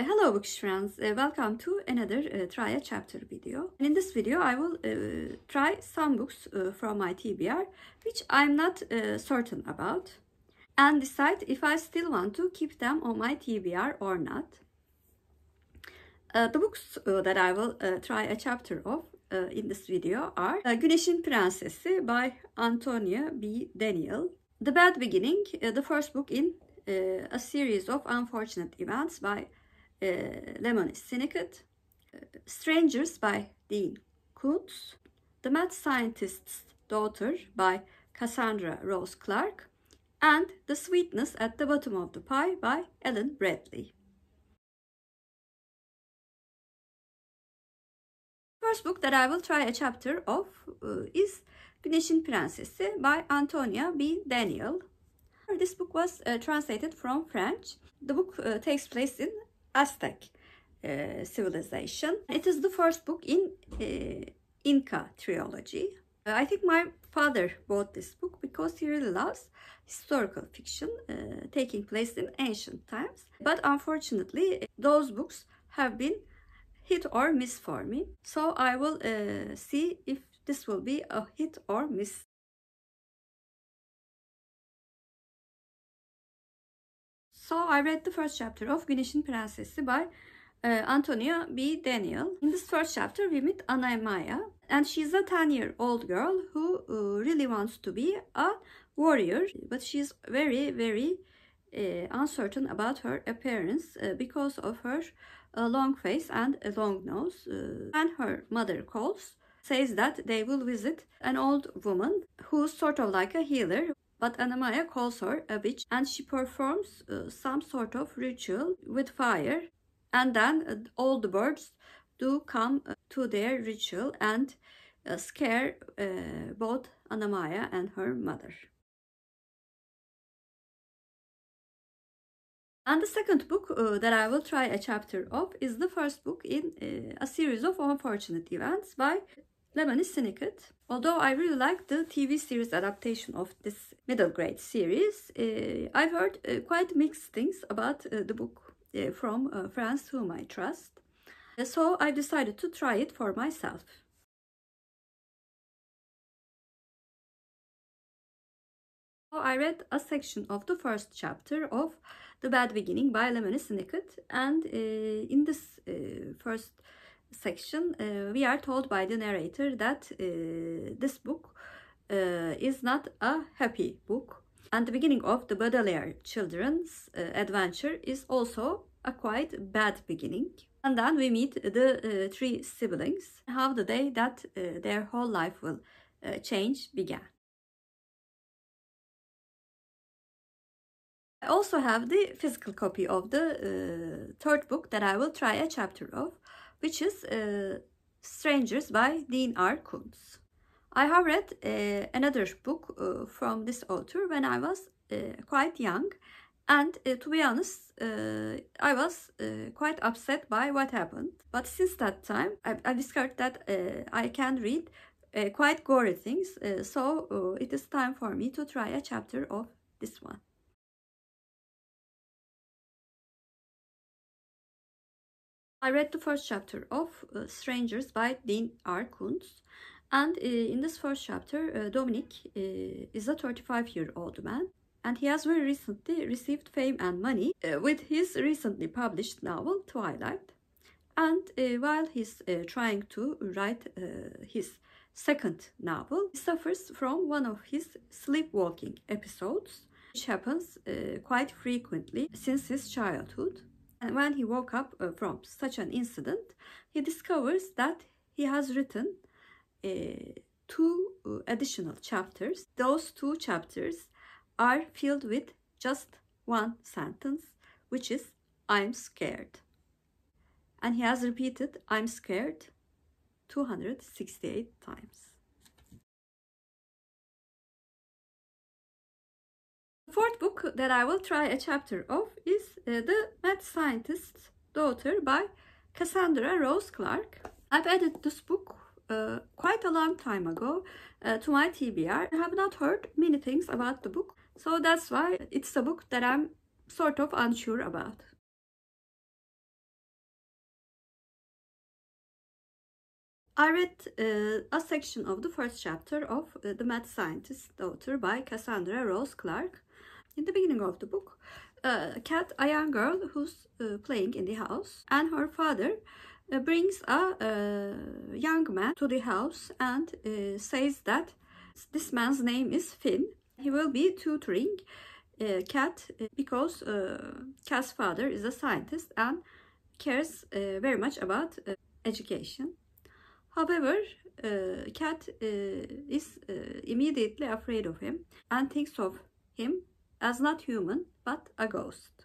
Hello Bookish friends, welcome to another try a chapter video. In this video I will try some books from my TBR which I'm not certain about and decide if I still want to keep them on my TBR or not. The books that I will try a chapter of in this video are Güneşin Prensesi by Antoine B. Daniel, The Bad Beginning, the first book in a series of unfortunate events by Lemony Snicket, Strangers by Dean Koontz, The Mad Scientist's Daughter by Cassandra Clarke, and The Sweetness at the Bottom of the Pie by Ellen Bradley. First book that I will try a chapter of is Güneşin Prensesi by Antoine B. Daniel. This book was translated from French. The book takes place in Aztec civilization. It is the first book in Inca trilogy. I think my father bought this book because he really loves historical fiction taking place in ancient times. But unfortunately, those books have been hit or miss for me. So I will see if this will be a hit or miss. So I read the first chapter of Güneşin Prensesi by Antoine B. Daniel. In this first chapter we meet Antoine, and she's a 10-year-old girl who really wants to be a warrior, but she's very uncertain about her appearance because of her long face and a long nose. And her mother calls, says that they will visit an old woman who's sort of like a healer. But Antoine calls her a witch, and she performs some sort of ritual with fire, and then all the birds do come to their ritual and scare both Antoine and her mother. And the second book that I will try a chapter of is the first book in a series of unfortunate events by Lemony Snicket. Although I really like the TV series adaptation of this middle grade series, I've heard quite mixed things about the book from friends whom I trust. So I decided to try it for myself. So I read a section of the first chapter of The Bad Beginning by Lemony Snicket, and in this first section we are told by the narrator that this book is not a happy book, and the beginning of the Baudelaire children's adventure is also a quite bad beginning. And then we meet the three siblings, how the day that their whole life will change began. I also have the physical copy of the third book that I will try a chapter of, which is Strangers by Dean Koontz. I have read another book from this author when I was quite young, and to be honest, I was quite upset by what happened. But since that time, I discovered that I can read quite gory things, so it is time for me to try a chapter of this one. I read the first chapter of Strangers by Dean Koontz, and in this first chapter, Dominic is a 35-year-old man, and he has very recently received fame and money with his recently published novel Twilight. And while he's trying to write his second novel, he suffers from one of his sleepwalking episodes, which happens quite frequently since his childhood. And when he woke up from such an incident, he discovers that he has written 2 additional chapters. Those 2 chapters are filled with just one sentence, which is "I'm scared." And he has repeated "I'm scared" 268 times. The fourth book that I will try a chapter of is The Mad Scientist's Daughter by Cassandra Clarke. I've added this book quite a long time ago to my TBR. I have not heard many things about the book, so that's why it's a book that I'm sort of unsure about. I read a section of the first chapter of The Mad Scientist's Daughter by Cassandra Clarke. In the beginning of the book, Kat, a young girl who's playing in the house, and her father brings a young man to the house and says that this man's name is Finn. He will be tutoring Kat because Kat's father is a scientist and cares very much about education. However, Kat is immediately afraid of him and thinks of him as not human but a ghost.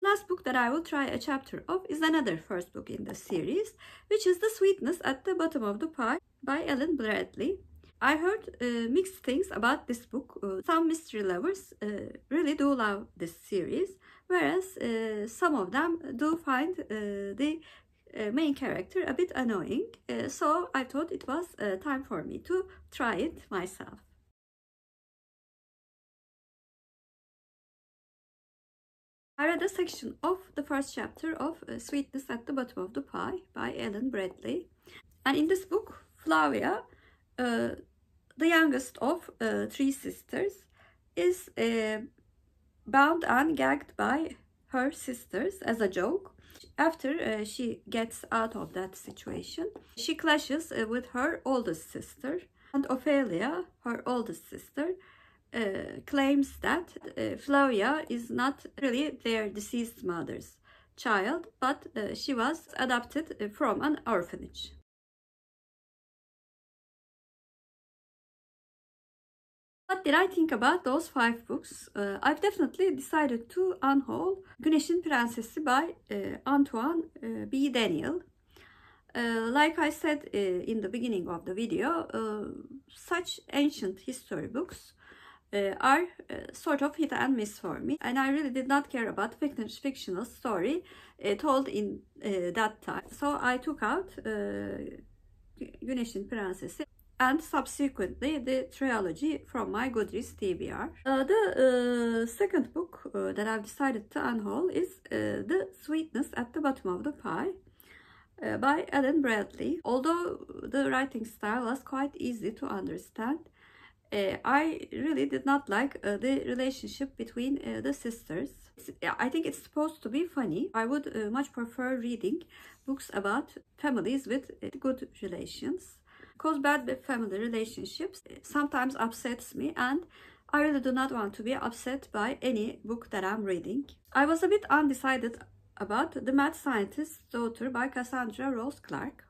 Last book that I will try a chapter of is another first book in the series, which is The Sweetness at the Bottom of the Pie by Ellen Bradley. I heard mixed things about this book. Some mystery lovers really do love this series, whereas some of them do find the main character a bit annoying. So I thought it was time for me to try it myself. I read a section of the first chapter of Sweetness at the Bottom of the Pie by Ellen Bradley. And in this book, Flavia, the youngest of 3 sisters, is bound and gagged by her sisters as a joke. After she gets out of that situation, she clashes with her oldest sister, and Ophelia, her oldest sister, claims that Flavia is not really their deceased mother's child, but she was adopted from an orphanage. What did I think about those 5 books? I've definitely decided to unhaul Güneşin, Prensesi by Antoine B. Daniel. Like I said in the beginning of the video, such ancient history books are sort of hit and miss for me, and I really did not care about fictional story told in that time. So I took out Güneşin, Prensesi and subsequently the trilogy from my Goodreads TBR. The second book that I've decided to unhaul is The Sweetness at the Bottom of the Pie by Ellen Bradley. Although the writing style was quite easy to understand, I really did not like the relationship between the sisters. I think it's supposed to be funny. I would much prefer reading books about families with good relations, because bad family relationships sometimes upsets me, and I really do not want to be upset by any book that I'm reading. I was a bit undecided about The Mad Scientist's Daughter by Cassandra Clarke.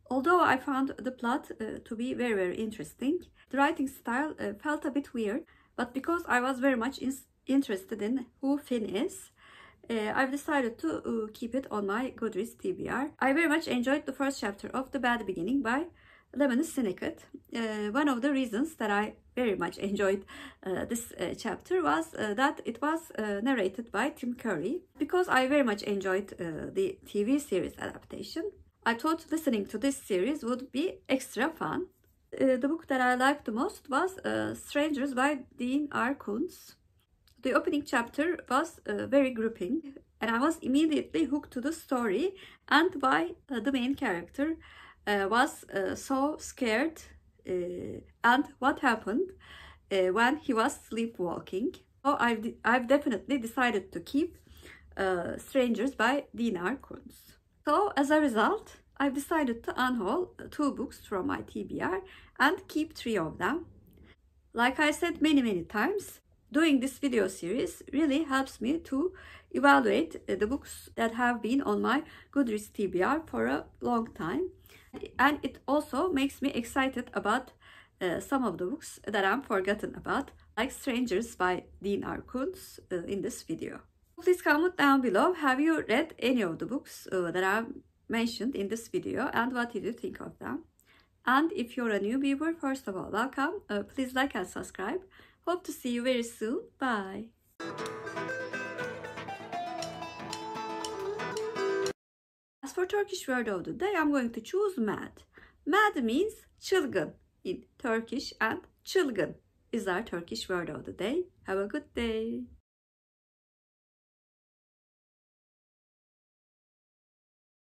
Although I found the plot to be very interesting, the writing style felt a bit weird, but because I was very much interested in who Finn is, I've decided to keep it on my Goodreads TBR. I very much enjoyed the first chapter of The Bad Beginning by Lemony Snicket. One of the reasons that I very much enjoyed this chapter was that it was narrated by Tim Curry. Because I very much enjoyed the TV series adaptation, I thought listening to this series would be extra fun. The book that I liked the most was Strangers by Dean R. Koontz. The opening chapter was very gripping, and I was immediately hooked to the story and why the main character was so scared and what happened when he was sleepwalking. So I've definitely decided to keep Strangers by Dean R. Koontz. So as a result, I've decided to unhaul 2 books from my TBR and keep 3 of them. Like I said many times, doing this video series really helps me to evaluate the books that have been on my Goodreads TBR for a long time. And it also makes me excited about some of the books that I'm forgotten about, like Strangers by Dean R. Koontz in this video. Please comment down below, have you read any of the books that I've mentioned in this video, and what did you think of them? And if you're a new viewer, first of all, welcome. Please like and subscribe. Hope to see you very soon. Bye. As for Turkish word of the day, I'm going to choose mad. Mad means çılgın in Turkish, and çılgın is our Turkish word of the day. Have a good day.